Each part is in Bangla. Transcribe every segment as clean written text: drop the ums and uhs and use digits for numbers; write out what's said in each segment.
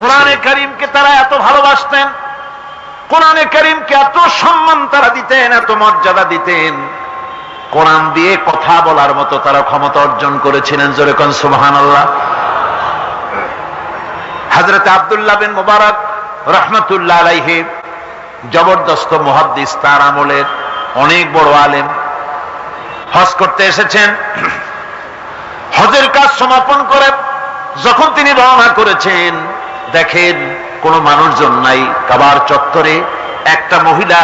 কোরআনে কারীমকে তারা এত ভালোবাসতেন, কোরআনে কারীমকে এত সম্মান তারা দিতেন, এত মর্যাদা দিতেন, কোরআন দিয়ে কথা বলার মতো তারা ক্ষমতা অর্জন করেছিলেন। জোরে কোন সুবহানাল্লাহ। হযরত আব্দুল্লাহ বিন মুবারক রাহমাতুল্লাহ আলাইহি জবরদস্ত মুহাদ্দিস, তার আমলের অনেক বড় আলেম, হজ করতে এসেছেন। হজের কাজ সমাপন করে যখন তিনি রওনা করেছেন, দেখেন কোনো মানুষজন নাই। কাবার চত্বরে একটা মহিলা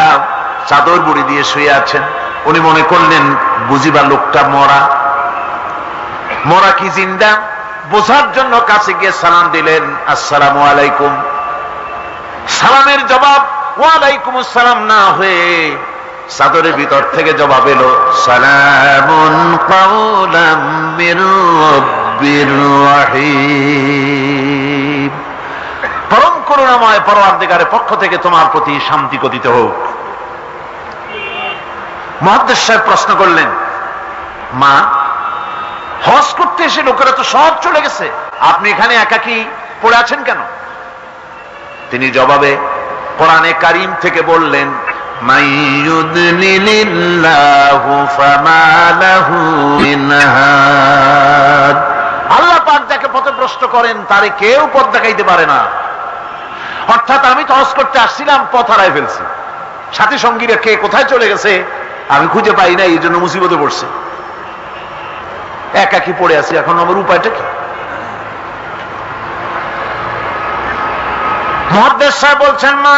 চাদর মুড়ি দিয়ে শুয়ে আছেন। উনি মনে করলেন বুঝিবা লোকটা মরা, মরা কি জিন্দা বোঝার জন্য কাছে গিয়ে সালাম দিলেন, আসসালামু আলাইকুম। সালামের জবাব ওয়ালাইকুম আসসালাম না হয়ে চাদরের ভিতর থেকে জবাব এলো, সালামুন কাওলাম মির রাব্বির রহিম। পরম করুণাময় পরওয়ারদিগারের পক্ষ থেকে তোমার প্রতি শান্তি কথিত হোক। মুহাদ্দিস সাহেব প্রশ্ন করলেন, মা, হজ করতে এসে লোকেরা তো সব চলে গেছে, আপনি এখানে একাকী পড়ে আছেন কেন? তিনি জবাবে কোরআনে কারীম থেকে বললেন, মাইয়ুদলিলিল্লাহু ফামা লাহু মিন হাদ। আল্লাহ পাক যাকে পথভ্রষ্ট করেন তারে কেউ পথ দেখাইতে পারে না। অর্থাৎ আমি তো হজ করতে আসছিলাম, পথ হারাই ফেলছি, সাথী সঙ্গীরা কে কোথায় চলে গেছে আমি খুঁজে পাই না, এই জন্য মুসিবতে পড়ছি, একাকী পড়ে আছি, এখন আমার উপায়টা কি? মুহাদ্দিস সাহেব বলছেন, মা,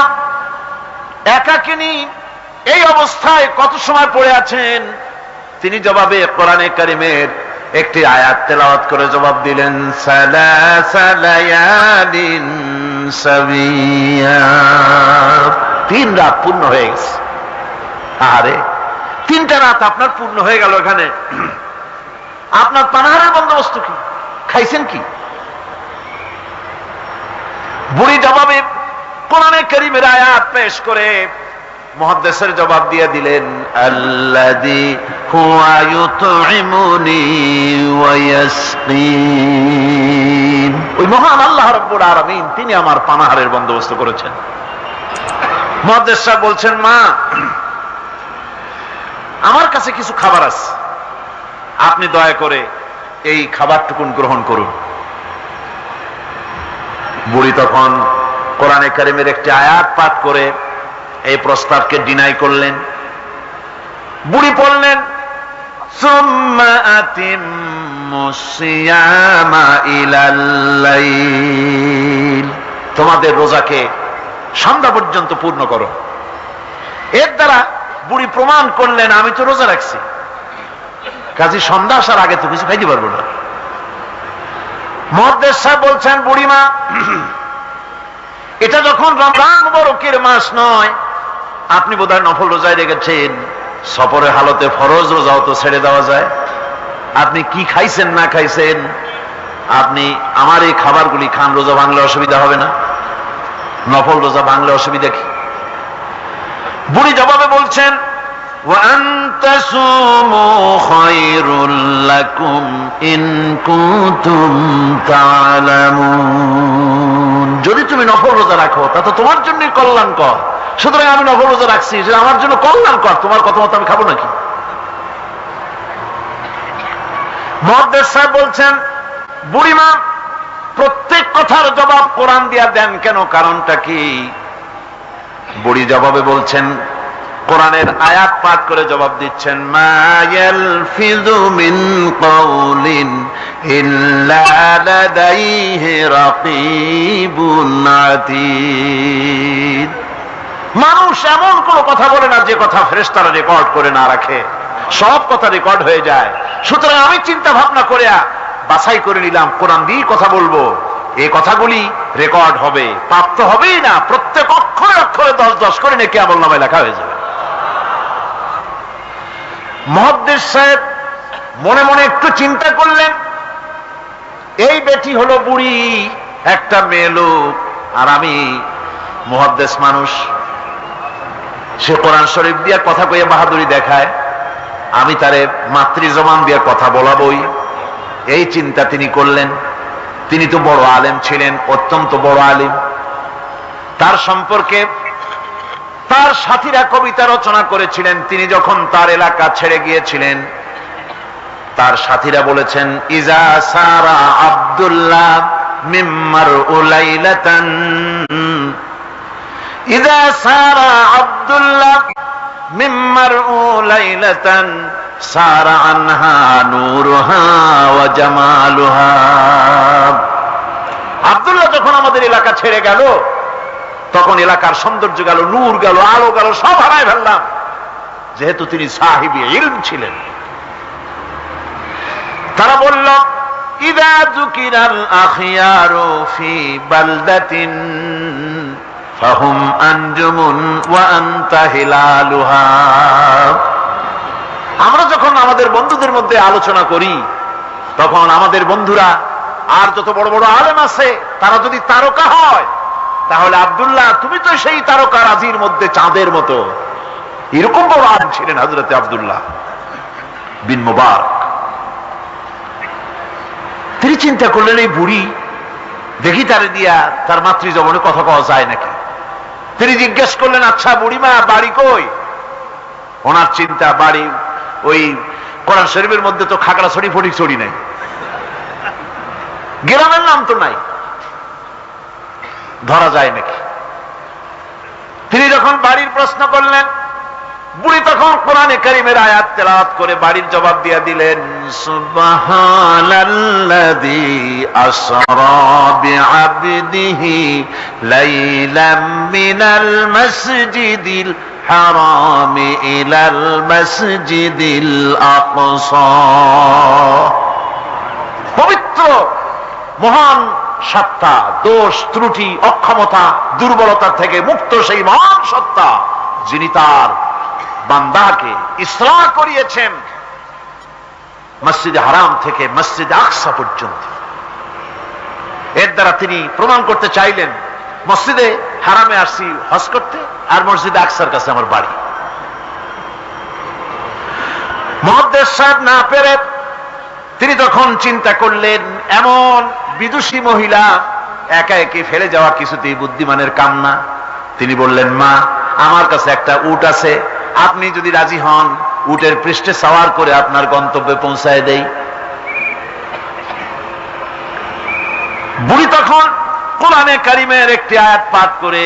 একাকিনী এই অবস্থায় কত সময় পড়ে আছেন? তিনি জবাবে কোরআনে কারীমের একটি আয়াত তেলাওয়াত করে জবাব দিলেন, সালাসা লায়ালিন সাবিয়া। 3 রাত পূর্ণ হয়ে গেছে। আরে 3টা রাত আপনার পূর্ণ হয়ে গেল, এখানে আপনার পানাহারের বন্দোবস্ত কি? খাইছেন কি? বুড়ি জবাবে কোরআনে কারীমের আয়াত পেশ করে মুহাদ্দিসের জবাব দিয়ে দিলেন, আল্লাযী হুয়া ইউতঈমুনি ওয়া ইয়াসকিন। ওই মহান আল্লাহ রাব্বুল আলামিন তিনি আমার পানাহারের বন্দোবস্ত করেছেন। মুহাদ্দিস সাহেব বলছেন, মা, আমার কাছে কিছু খাবার আছে, আপনি দয়া করে এই খাবারটুকুন গ্রহণ করুন। বুড়ি তখন কোরআনে কারীমের একটি আয়াত পাঠ করে এই প্রস্তাবকে ডিনাই করলেন। বুড়ি পড়লেন, সুম্মা আতিম্মুস সিয়ামা ইলাল লাইল। তোমাদের রোজাকে সন্ধ্যা পর্যন্ত পূর্ণ করো। এর দ্বারা বুড়ি প্রমাণ করলেন আমি তো রোজা রাখছি, কাজে সন্ধ্যা আসার আগে তো কিছু খাইতে পারবো না। মুহাদ্দিস সাহেব বলছেন, বুড়িমা, এটা যখন রমজান মুবারকের মাস নয়, আপনি বোধহয় নফল রোজায় রেখেছেন, সফরের হালতে ফরজ রোজাও তো ছেড়ে দেওয়া যায়। আপনি কি খাইছেন না খাইছেন, আপনি আমার এই খাবারগুলি খান, রোজা ভাঙলে অসুবিধা হবে না? নফল রোজা ভাঙলে অসুবিধা কি? বুড়ি জবাবে বলছেন, ওয়া আনতা সুমু খায়রুল লাকুম ইন কুনতুম তা'লামুন। যদি তুমি নফল রোজা রাখো তা তো তোমার জন্যই কল্যাণকর, সুতরাং আমি নফল রোজা রাখছি, সেটা আমার জন্য কল্যাণকর, তোমার কথা মতো আমি খাবো নাকি? মুহাদ্দিস সাহেব বলছেন, বুড়িমা, প্রত্যেক কথার জবাব কোরআন দিয়া দেন কেন, কারণটা কি? বুড়ি জবাবে বলছেন, কোরআনের আয়াত পাঠ করে জবাব দিচ্ছেন, মা ইয়ালফিযু মিন কাওলিন ইল্লা লাদাইহি রাকীবুন আতীদ। মানুষ এমন কোন কথা বলে না যে কথা ফেরেশতারা রেকর্ড করে না রাখে, সব কথা রেকর্ড হয়ে যায়। সুতরাং আমি চিন্তা ভাবনা করে বাছাই করে নিলাম, কোরআন দিয়ে কথা বলবো, এই কথাগুলি রেকর্ড হবে, প্রাপ্ত হবেই না, প্রত্যেক অক্ষরে অক্ষরে 10-10 করে নেকি আমলনামায় লেখা হয়ে যাবে। মুহাদ্দিস সাহেব মনে মনে একটু চিন্তা করলেন, এই বেটি হলো বুড়ি, একটা মেয়ে লোক, আর আমি মুহাদ্দিস মানুষ, সে কোরআন শরীফ দিয়ে কথা কইয়া বাহাদুরি দেখায়, আমি তারে মাতৃ জবান দিয়ে কথা বলাবই, এই চিন্তা তিনি করলেন। তিনি তো বড় আলেম ছিলেন, অত্যন্ত বড় আলেম। তার সম্পর্কে তার সাথীরা কবিতা রচনা করেছিলেন। তিনি যখন তার এলাকা ছেড়ে গিয়েছিলেন, তার সাথীরা বলেছেন, ইজা সারা আব্দুল্লাহ মিম্মার উলাইলাতান, ইজা সারা আব্দুল্লাহ মিম্মার উলাইলাতান সারা আনহা নূরুহা ওয়া জামালুহা। আব্দুল্লাহ যখন আমাদের এলাকা ছেড়ে গেল, তখন এলাকার সৌন্দর্য গেল, নূর গেল, আলো গেল, সব হারায় ফেললাম, যেহেতু তিনি সাহিবি ইলম ছিলেন। তারা বলল, ইযা যুকিরাল আখিয়ারু ফি বালদাতিন ফাহুম আনজুমুন ওয়া আনতা হিলালুহা। আমরা যখন আমাদের বন্ধুদের মধ্যে আলোচনা করি, তখন আমাদের বন্ধুরা আর যত বড় বড় আলেম আছে, তারা যদি তারকা হয়, তাহলে আব্দুল্লাহ তুমি তো সেই তারকা রাজির মধ্যে চাঁদের মতো। এরকম বড় আলেম ছিলেন হযরত আব্দুল্লাহ বিন মুবারক। তিনি চিন্তা করলেন, এই বুড়ি দেখি তারে দিয়া তার মাতৃজবনে কথা কওয়া যায় নাকি। তিনি জিজ্ঞেস করলেন, আচ্ছা বুড়িমা, বাড়ি কই? ওনার চিন্তা, বাড়ি ওই কোরআন শরীফের মধ্যে তো খাগড়াছড়ি ফটিকছড়ি নাই, গ্রামের নাম তো নাই, ধরা যায় নাকি। তিনি যখন বাড়ির প্রশ্ন করলেন, বুড়ি তখন কোরআনে কারীমের আয়াত তেলাওয়াত করে বাড়ির জবাব দিয়ে দিলেন, সুবহানাল্লাযী আসরা বিআবদিহি লাইলাম মিনাল মাসজিদিল হারাম ইলাল মাসজিদিল আকসা। পবিত্র মহান সত্তা, দোষ ত্রুটি অক্ষমতা দুর্বলতা থেকে মুক্ত সেই মহান সত্তা, যিনি তার বান্দাকে ইসলাহ করিয়েছেন মসজিদে হারাম থেকে মসজিদে আকসা পর্যন্ত। এর দ্বারা তিনি প্রমাণ করতে চাইলেন, মসজিদে হারামে আসছি হজ করতে, আর মসজিদে আকসার কাছে আমার বাড়ি। মুহাদ্দিস সাহেব না পেরে তিনি তখন চিন্তা করলেন, এমন বিদুষী মহিলা একা একে ফেলে যাওয়া কিছুতেই বুদ্ধিমানের কাম না। তিনি বললেন, মা, আমার কাছে একটা উট আছে, আপনি যদি রাজি হন উটের পৃষ্ঠে সওয়ার করে আপনার গন্তব্যে পৌঁছায় দেই। বুড়ি তখন কোরআনে কারীমের একটি আয়াত পাঠ করে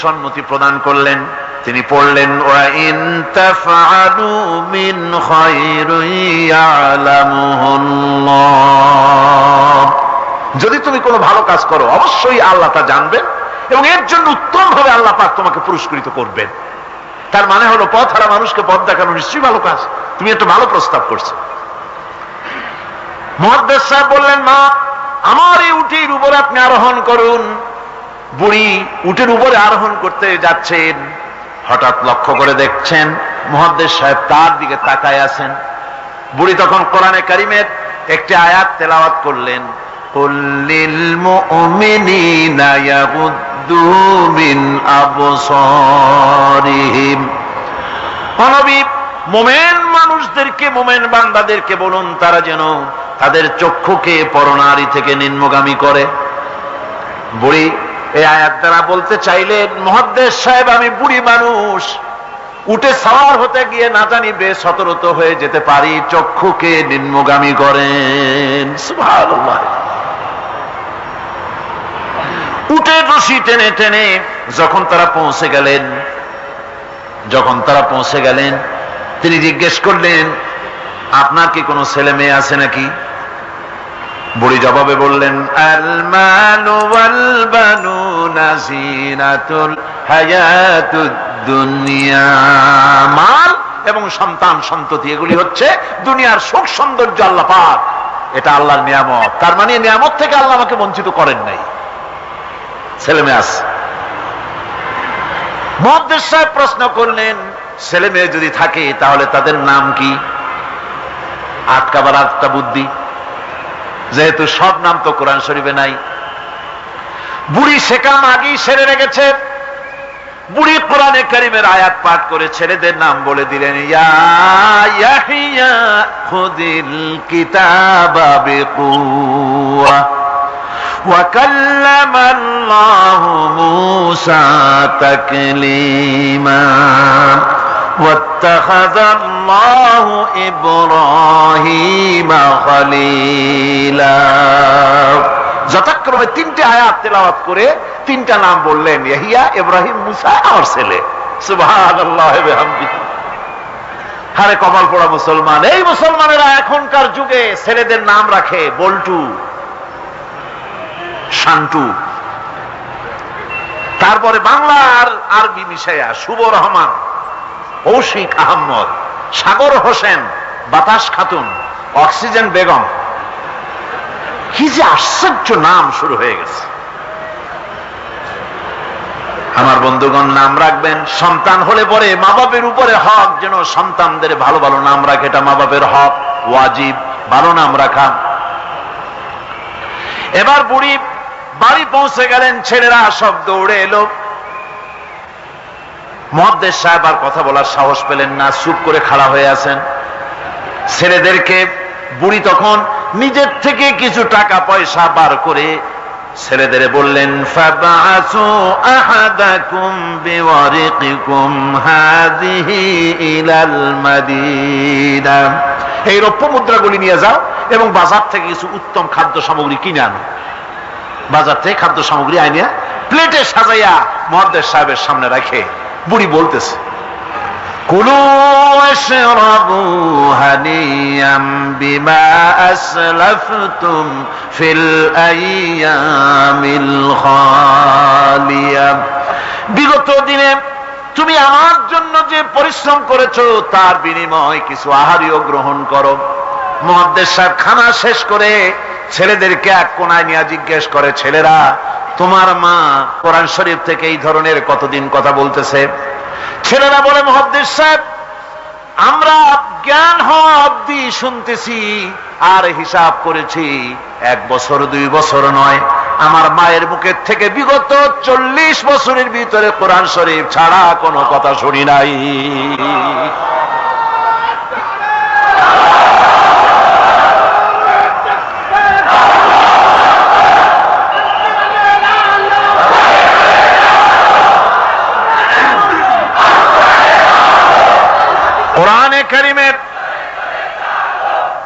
সম্মতি প্রদান করলেন। তিনি পড়লেন, ওয়া ইন তাফআলু মিন খায়রিন ইয়ালামুহুল্লাহ। যদি তুমি কোনো ভালো কাজ করো, অবশ্যই আল্লাহ তা জানবেন এবং এর জন্য উত্তম ভাবে আল্লাহ পাক তোমাকে পুরস্কৃত করবেন। তার মানে হলো, পথ হারা মানুষকে পথ দেখানো নিশ্চয়ই ভালো কাজ। তুমি একটা ভালো প্রস্তাব করছো। মুহাদ্দিস সাহেব বললেন, মা, আমার এই উটের উপরে আপনি আরোহণ করুন। বুড়ি উটের উপরে আরোহণ করতে যাচ্ছেন, হঠাৎ লক্ষ্য করে দেখছেন মুহাদ্দিস সাহেব তার দিকে তাকায় আছেন। বুড়ি তখন কোরআনে কারীমের একটি আয়াত তেলাওয়াত করলেন, কুল লিল মুমিনিনা ইয়াগুদ্দু মিন আবসারিহিম। নবী, মুমিন মানুষদেরকে, মুমিন বান্দাদেরকে বলুন, তারা যেন তাদের চক্ষুকে পরনারী থেকে নিম্নগামী করে। বুড়ি এই আয়াত দ্বারা বলতে চাইলেন, মুহাদ্দিস সাহেব, আমি বুড়ি মানুষ, উঠে সাওয়ার হতে গিয়ে না জানি বেসতর্ক হয়ে যেতে পারি, চক্ষুকে নিম্নগামী করেন। সুবহানাল্লাহ। উটের রশি টেনে টেনে যখন তারা পৌঁছে গেলেন, তিনি জিজ্ঞেস করলেন, আপনার কি কোনো ছেলে মেয়ে আছে নাকি? বুড়ি জবাবে বললেন, আল মালু ওয়াল বানুনা জিনাতুল হায়াতুদ দুনিয়া। মাল এবং সন্তান সন্ততি এগুলি হচ্ছে দুনিয়ার সুখ সৌন্দর্য, আল্লাহ পাক, এটা আল্লাহর নিয়ামত। তার মানে নিয়ামত থেকে আল্লাহ আমাকে বঞ্চিত করেন নাই, ছেলে মেয়ে আছে। মুহাদ্দিস সাহেব প্রশ্ন করলেন, ছেলে মেয়ে যদি থাকে তাহলে তাদের নাম কি? আটকাবার আটটা বুদ্ধি, যেহেতু সব নাম তো কোরআন শরীফে নাই। বুড়ি সে কাম আগেই সেরে রেখেছে। বুড়ি কোরআনে কারীমের আয়াত পাঠ করে ছেলেদের নাম বলে দিলেন, ইয়া ইয়াহইয়া খুযিল কিতাবা বিকুওয়া وكلم الله موسى تكليما واتخذ الله إبراهيم خليلا। যথাক্রমে তিনটি আয়াত তেলাওয়াত করে তিনটা নাম বললেন, ইয়াহিয়া, ইব্রাহিম, মুসা, আমার ছেলে। সুবহানাল্লাহ ওয়া বিহামদিহি। আরে কপাল পোড়া মুসলমান! এই মুসলমানেরা এখনকার যুগে ছেলেদের নাম রাখে বল্টু, শান্টু, তারপরে বাংলা আর আরবি মিশাইয়া শুভ রহমান, কৌশিক আহমদ, সাগর হোসেন, বাতাস খাতুন, অক্সিজেন বেগম। কি যে আশ্চর্য নাম শুরু হয়ে গেছে। আমার বন্ধুগণ, নাম রাখবেন, সন্তান হলে পরে মা বাপের উপরে হক যেন সন্তানদের ভালো ভালো নাম রাখে। এটা মা বাপের হক, ওয়াজিব, ভালো নাম রাখা। এবার বুড়ি বাড়ি পৌঁছে গেলেন, ছেলেরা সব দৌড়ে এলো। মুহাদ্দিস সাহেব আর কথা বলার সাহস পেলেন না, চুপ করে খাড়া হয়ে আছেন। ছেলেদেরকে বুড়ি তখন নিজের থেকে কিছু টাকা পয়সা বার করে ছেলেদের বললেন, ফাবাসু আহাদাকুম বিওয়ারিকিকুম হাযিহি ইলাল মাদিনা, এই রৌপ্য মুদ্রাগুলি নিয়ে যাও এবং বাজার থেকে কিছু উত্তম খাদ্য সামগ্রী কিনে আনো। বাজার থেকে খাদ্য সামগ্রী আনিয়া প্লেটে সাজাইয়া মুহাদ্দিস সাহেবের সামনে রাখে বুড়ি বলতেছে, কুলু ওয়াশরাবু হানিয়াম বিমা আসলাফতুম ফিল আইয়ামিল খালিয়া। বিগত দিনে তুমি আমার জন্য যে পরিশ্রম করেছো তার বিনিময়ে কিছু আহারীয় গ্রহণ করো। মুহাদ্দিস সাহেব খানা শেষ করে ছেলেদেরকে এক কোনায় নিয়ে জিজ্ঞেস করে, ছেলেরা, তোমার মা কোরআন শরীফ থেকে এই ধরনের কতদিন কথা বলতেছে? ছেলেরা বলে, মুহাদ্দিস সাহেব, আমরা জ্ঞান হওয়া অবধি শুনতেছি আর হিসাব করেছি 1 বছর 2 বছর নয়, আমার মায়ের মুখের থেকে বিগত 40 বছরের ভিতরে কোরআন শরীফ ছাড়া কোনো কথা শুনি নাই।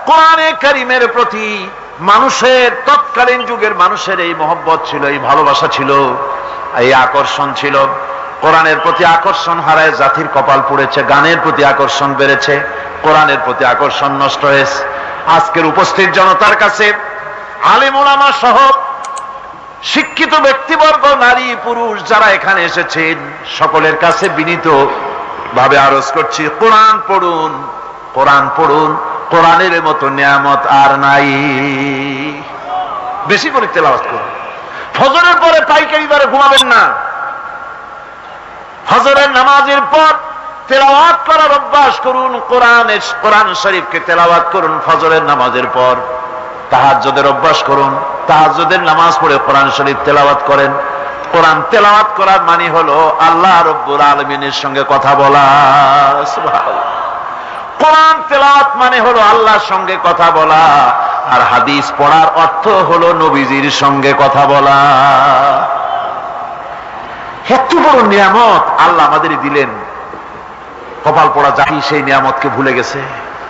কোরআনে কারীমের প্রতি মানুষের, তৎকালীন যুগের মানুষের এই মহব্বত ছিল, এই ভালোবাসা ছিল, এই আকর্ষণ ছিল। কোরআনের প্রতি আকর্ষণ হারায় জাতির কপাল পুড়েছে। গানের প্রতি আকর্ষণ বেড়েছে, কোরআনের প্রতি আকর্ষণ নষ্ট হয়েছে। আজকের উপস্থিত জনতার কাছে আলেম ওলামা সহ শিক্ষিত ব্যক্তিবর্গ, নারী পুরুষ যারা এখানে এসেছেন, সকলের কাছে বিনীত ভাবে আরজ করছি, কোরআন পড়ুন, কোরআন পড়ুন। কোরআনের মতো নিয়ামত আর নাই। বেশি করে তেলাওয়াত করুন। ফজরের পরে পাইকারি দরে ঘুমাবেন না। ফজরের নামাজের পর তেলাওয়াত করার অভ্যাস করুন। কোরআন শরীফকে তেলাওয়াত করুন ফজরের নামাজের পর। তাহাজ্জুদের অভ্যাস করুন, তাহাজ্জুদের নামাজ পড়ে কোরআন শরীফ তেলাওয়াত করেন। কোরআন তেলাওয়াত করার মানে হলো আল্লাহ রাব্বুল আলামিনের সঙ্গে কথা বলা। সুবহানাল্লাহ। কোরআন তেলাওয়াত মানে হলো আল্লাহর সঙ্গে কথা বলা, আর হাদিস পড়ার অর্থ হলো নবীজির সঙ্গে কথা বলা। এত বড় নিয়ামত আল্লাহ আমাদের দিলেন, কপাল পড়া জাতি সেই নিয়ামতকে ভুলে গেছে।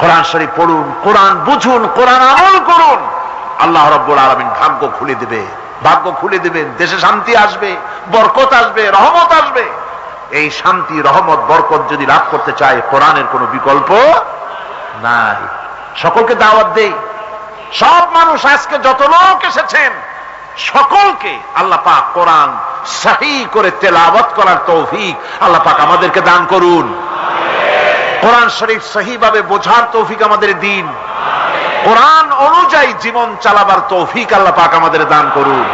কোরআন শরীফ পড়ুন, কোরআন বুঝুন, কোরআন আমল করুন। আল্লাহ রাব্বুল আলামিন ভাগ্য খুলে দেবে, ভাগ্য খুলে দেবেন। দেশে শান্তি আসবে, বরকত আসবে, রহমত আসবে। এই শান্তি, রহমত, বরকত যদি লাভ করতে চায়, কোরআনের কোনো বিকল্প নাই। সকলকে দাওয়াত দেই, সব মানুষ আজকে যত লোক এসেছেন সকলকে আল্লাহ পাক কোরআন সহিহ করে তেলাওয়াত করার তৌফিক আল্লাহ পাক আমাদেরকে দান করুন। কোরআন শরীফ সহিহ ভাবে বোঝার তৌফিক আমাদের দিন। কোরআন অনুযায়ী জীবন চালাবার তৌফিক আল্লাহ পাক আমাদের দান করুন।